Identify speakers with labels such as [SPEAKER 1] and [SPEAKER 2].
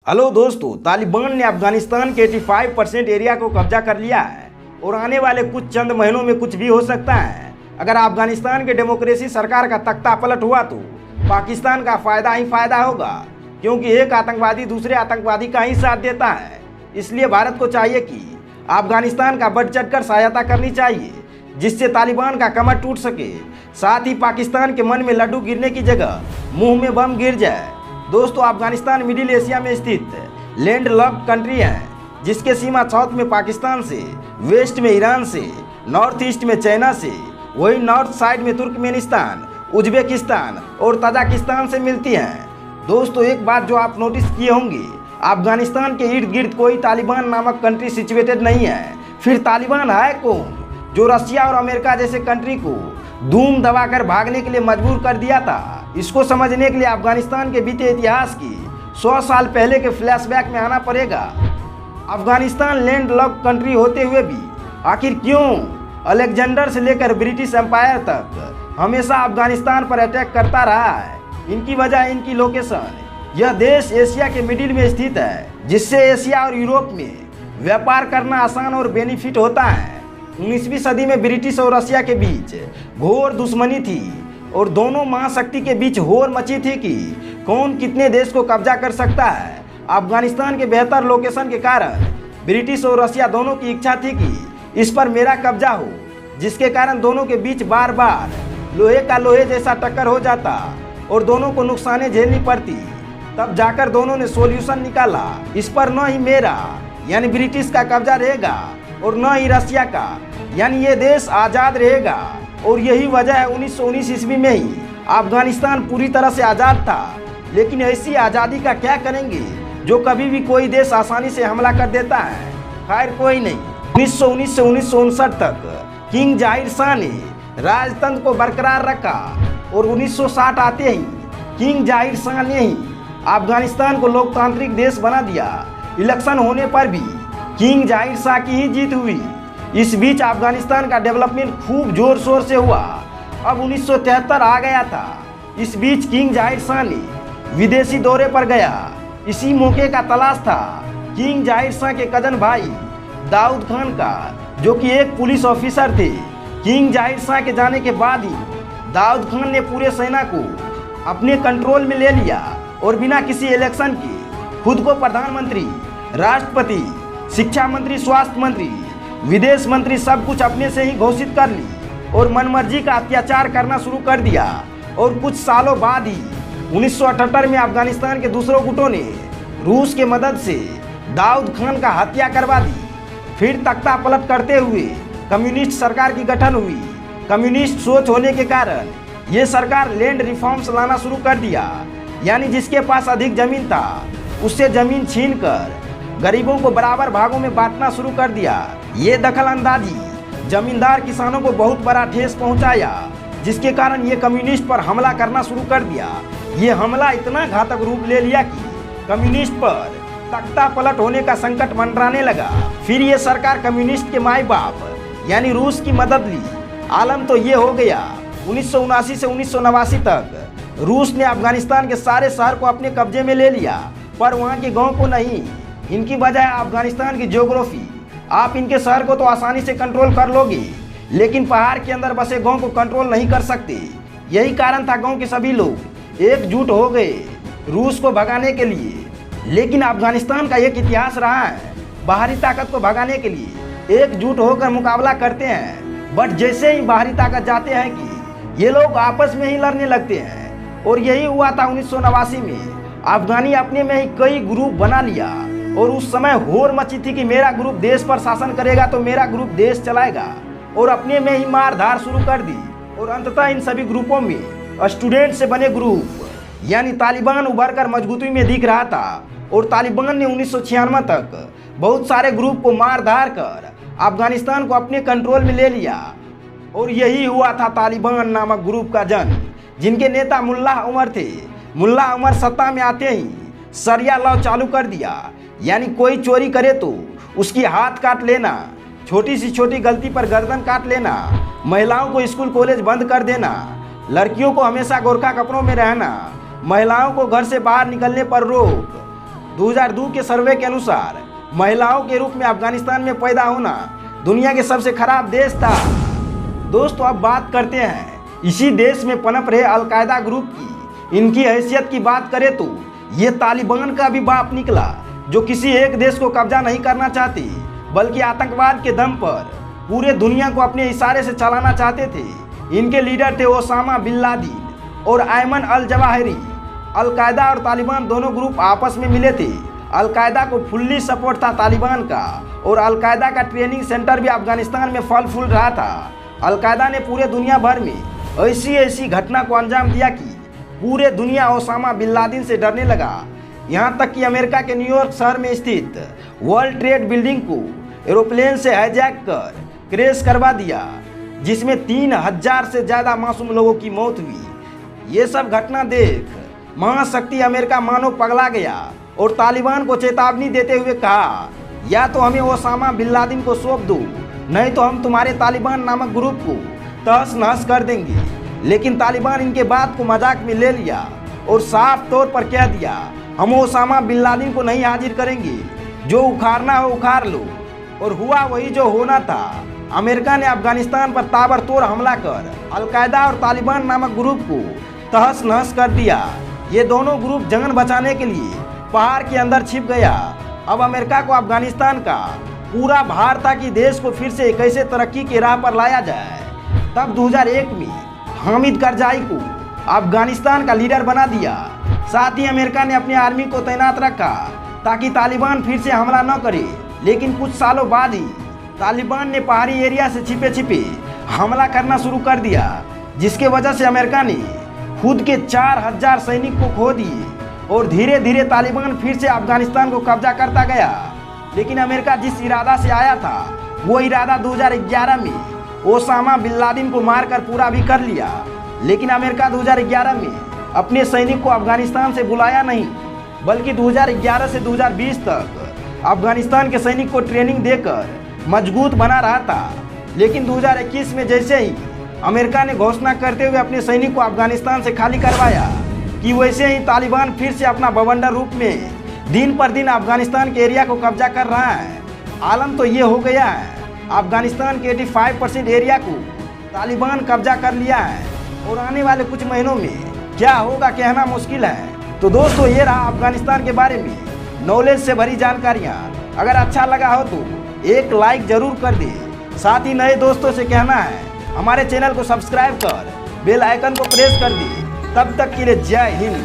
[SPEAKER 1] Hello दोस्तों, तालिबान ने अफगानिस्तान के 85% एरिया को कब्जा कर लिया है और आने वाले कुछ चंद महीनों में कुछ भी हो सकता है। अगर अफगानिस्तान के डेमोक्रेसी सरकार का तख्ता पलट हुआ तो पाकिस्तान का फायदा ही फायदा होगा, क्योंकि एक आतंकवादी दूसरे आतंकवादी का ही साथ देता है। इसलिए भारत को चाहिए कि अफगानिस्तान का बढ़ चढ़कर सहायता करनी चाहिए, जिससे तालिबान का कमर टूट सके। साथ ही पाकिस्तान के मन में लड्डू गिरने की जगह मुंह में बम गिर जाए। दोस्तों, अफगानिस्तान मिडिल एशिया में स्थित लैंड लॉक्ड कंट्री है, जिसके सीमा साउथ में पाकिस्तान से, वेस्ट में ईरान से, नॉर्थ ईस्ट में चाइना से, वही नॉर्थ साइड में तुर्कमेनिस्तान, उज्बेकिस्तान और तजाकिस्तान से मिलती हैं। दोस्तों, एक बात जो आप नोटिस किए होंगे, अफगानिस्तान के इर्द गिर्द कोई तालिबान नामक कंट्री सिचुएटेड नहीं है। फिर तालिबान है कौन, जो रशिया और अमेरिका जैसे कंट्री को धूम दबाकर भागने के लिए मजबूर कर दिया था? इसको समझने के लिए अफगानिस्तान के बीते इतिहास की 100 साल पहले के फ्लैशबैक में आना पड़ेगा। अफगानिस्तान लैंड लॉक्ड कंट्री होते हुए भी आखिर क्यों अलेक्जेंडर से लेकर ब्रिटिश एम्पायर तक हमेशा अफगानिस्तान पर अटैक करता रहा है? इनकी वजह इनकी लोकेशन। यह देश एशिया के मिडिल में स्थित है, जिससे एशिया और यूरोप में व्यापार करना आसान और बेनिफिट होता है। 19वीं सदी में ब्रिटिश और रशिया के बीच घोर दुश्मनी थी और दोनों महाशक्ति के बीच होड़ मची थी कि कौन कितने देश को कब्जा कर सकता है। अफगानिस्तान के बेहतर लोकेशन के कारण ब्रिटिश और रशिया दोनों की इच्छा थी कि इस पर मेरा कब्जा हो, जिसके कारण दोनों के बीच बार बार लोहे का लोहे जैसा टक्कर हो जाता और दोनों को नुकसानें झेलनी पड़ती। तब जाकर दोनों ने सॉल्यूशन निकाला, इस पर न ही मेरा यानी ब्रिटिश का कब्जा रहेगा और न ही रशिया का यानी ये देश आज़ाद रहेगा। और यही वजह है 1919 ईस्वी में ही अफगानिस्तान पूरी तरह से आज़ाद था। लेकिन ऐसी आज़ादी का क्या करेंगे जो कभी भी कोई देश आसानी से हमला कर देता है? खैर कोई नहीं। 1919 से 1959 तक किंग जाहिर शाह ने राजतंत्र को बरकरार रखा और 1960 आते ही किंग जाहिर शाह ने ही अफगानिस्तान को लोकतांत्रिक देश बना दिया। इलेक्शन होने पर भी किंग जाहिर शाह की ही जीत हुई। इस बीच अफगानिस्तान का डेवलपमेंट खूब जोर शोर से हुआ। अब 1973 आ गया था। इस बीच किंग जाहिर शाह ने विदेशी दौरे पर गया। इसी मौके का तलाश था किंग जाहिर शाह के कजन भाई दाऊद खान का, जो कि एक पुलिस ऑफिसर थे। किंग जाहिर शाह के जाने के बाद ही दाऊद खान ने पूरे सेना को अपने कंट्रोल में ले लिया और बिना किसी इलेक्शन के खुद को प्रधानमंत्री, राष्ट्रपति, शिक्षा मंत्री, स्वास्थ्य मंत्री, विदेश मंत्री सब कुछ अपने से ही घोषित कर ली और मनमर्जी का अत्याचार करना शुरू कर दिया। और कुछ सालों बाद ही 1978 में अफगानिस्तान के दूसरों गुटों ने रूस के मदद से दाऊद खान का हत्या करवा दी। फिर तख्ता पलट करते हुए कम्युनिस्ट सरकार की गठन हुई। कम्युनिस्ट सोच होने के कारण ये सरकार लैंड रिफॉर्म्स लाना शुरू कर दिया, यानी जिसके पास अधिक जमीन था उससे जमीन छीनकर गरीबों को बराबर भागों में बांटना शुरू कर दिया। ये दखल अंदाजी जमींदार किसानों को बहुत बड़ा ठेस पहुंचाया, जिसके कारण ये कम्युनिस्ट पर हमला करना शुरू कर दिया। ये हमला इतना घातक रूप ले लिया कि कम्युनिस्ट पर तख्ता पलट होने का संकट मंडराने लगा। फिर ये सरकार कम्युनिस्ट के माई बाप यानी रूस की मदद ली। आलम तो ये हो गया 1979 से 1989 तक रूस ने अफगानिस्तान के सारे शहर को अपने कब्जे में ले लिया, पर वहाँ के गाँव को नहीं। इनकी वजह है अफगानिस्तान की ज्योग्राफी। आप इनके शहर को तो आसानी से कंट्रोल कर लोगे, लेकिन पहाड़ के अंदर बसे गांव को कंट्रोल नहीं कर सकते। यही कारण था गांव के सभी लोग एकजुट हो गए रूस को भगाने के लिए। लेकिन अफगानिस्तान का एक इतिहास रहा है, बाहरी ताकत को भगाने के लिए एकजुट होकर मुकाबला करते हैं, बट जैसे ही बाहरी ताकत जाते हैं कि ये लोग आपस में ही लड़ने लगते हैं। और यही हुआ था 1989 में। अफगानी अपने में ही कई ग्रुप बना लिया और उस समय होड़ मची थी कि मेरा ग्रुप देश पर शासन करेगा तो मेरा ग्रुप देश चलाएगा, और अपने में ही मारधार शुरू कर दी। और अंततः इन सभी ग्रुपों में स्टूडेंट से बने ग्रुप यानी तालिबान उभर कर मजबूती में दिख रहा था। और तालिबान ने 1996 तक बहुत सारे ग्रुप को मारधार कर अफगानिस्तान को अपने कंट्रोल में ले लिया। और यही हुआ था तालिबान नामक ग्रुप का जन्म, जिनके नेता मुल्ला उमर थे। मुल्ला उमर सत्ता में आते ही शरिया लॉ चालू कर दिया, यानी कोई चोरी करे तो उसकी हाथ काट लेना, छोटी सी छोटी गलती पर गर्दन काट लेना, महिलाओं को स्कूल कॉलेज बंद कर देना, लड़कियों को हमेशा गोरखा कपड़ों में रहना, महिलाओं को घर से बाहर निकलने पर रोक, 2002 के सर्वे के अनुसार महिलाओं के रूप में अफगानिस्तान में पैदा होना दुनिया के सबसे खराब देश था। दोस्तों अब बात करते हैं इसी देश में पनप रहे अलकायदा ग्रुप की। इनकी हैसियत की बात करें तो ये तालिबान का भी बाप निकला, जो किसी एक देश को कब्जा नहीं करना चाहती बल्कि आतंकवाद के दम पर पूरे दुनिया को अपने इशारे से चलाना चाहते थे। इनके लीडर थे ओसामा बिन लादेन और अयमन अल जवाहिरी। अलकायदा और तालिबान दोनों ग्रुप आपस में मिले थे। अलकायदा को फुल्ली सपोर्ट था तालिबान का, और अलकायदा का ट्रेनिंग सेंटर भी अफगानिस्तान में फल फूल रहा था। अलकायदा ने पूरे दुनिया भर में ऐसी घटना को अंजाम दिया कि पूरे दुनिया ओसामा बिन लादेन से डरने लगा। यहाँ तक कि अमेरिका के न्यूयॉर्क शहर में स्थित वर्ल्ड ट्रेड बिल्डिंग को एरोप्लेन से हाईजैक कर क्रैश करवा दिया, जिसमें 3000 से ज़्यादा मासूम लोगों की मौत हुई। ये सब घटना देख महाशक्ति अमेरिका मानो पगला गया और तालिबान को चेतावनी देते हुए कहा, या तो हमें ओसामा बिन लादेन को सौंप दो, नहीं तो हम तुम्हारे तालिबान नामक ग्रुप को तहस नहस कर देंगे। लेकिन तालिबान इनके बात को मजाक में ले लिया और साफ तौर पर कह दिया, हम ओसामा बिन लादेन को नहीं हाजिर करेंगे, जो उखाड़ना हो उखाड़ लो। और हुआ वही जो होना था। अमेरिका ने अफगानिस्तान पर ताबड़तोड़ हमला कर अलकायदा और तालिबान नामक ग्रुप को तहस नहस कर दिया। ये दोनों ग्रुप जान बचाने के लिए पहाड़ के अंदर छिप गया। अब अमेरिका को अफगानिस्तान का पूरा भार था कि देश को फिर से कैसे तरक्की की राह पर लाया जाए। तब 2001 में हामिद करजाई को अफगानिस्तान का लीडर बना दिया। साथ ही अमेरिका ने अपनी आर्मी को तैनात रखा ताकि तालिबान फिर से हमला न करे। लेकिन कुछ सालों बाद ही तालिबान ने पहाड़ी एरिया से छिपे छिपे हमला करना शुरू कर दिया, जिसके वजह से अमेरिका ने खुद के 4000 सैनिक को खो दिए और धीरे धीरे तालिबान फिर से अफगानिस्तान को कब्जा करता गया। लेकिन अमेरिका जिस इरादा से आया था वो इरादा 2011 में ओसामा बिन लादेन को मारकर पूरा भी कर लिया। लेकिन अमेरिका 2011 में अपने सैनिक को अफगानिस्तान से बुलाया नहीं, बल्कि 2011 से 2020 तक अफगानिस्तान के सैनिक को ट्रेनिंग देकर मजबूत बना रहा था। लेकिन 2021 में जैसे ही अमेरिका ने घोषणा करते हुए अपने सैनिक को अफगानिस्तान से खाली करवाया कि वैसे ही तालिबान फिर से अपना बवंडर रूप में दिन पर दिन अफगानिस्तान के एरिया को कब्जा कर रहा है। आलम तो ये हो गया है, अफगानिस्तान के 85% एरिया को तालिबान कब्जा कर लिया है और आने वाले कुछ महीनों में क्या होगा कहना मुश्किल है। तो दोस्तों ये रहा अफगानिस्तान के बारे में नॉलेज से भरी जानकारियाँ। अगर अच्छा लगा हो तो एक लाइक जरूर कर दे। साथ ही नए दोस्तों से कहना है हमारे चैनल को सब्सक्राइब कर बेल आइकन को प्रेस कर दे। तब तक के लिए जय हिंद।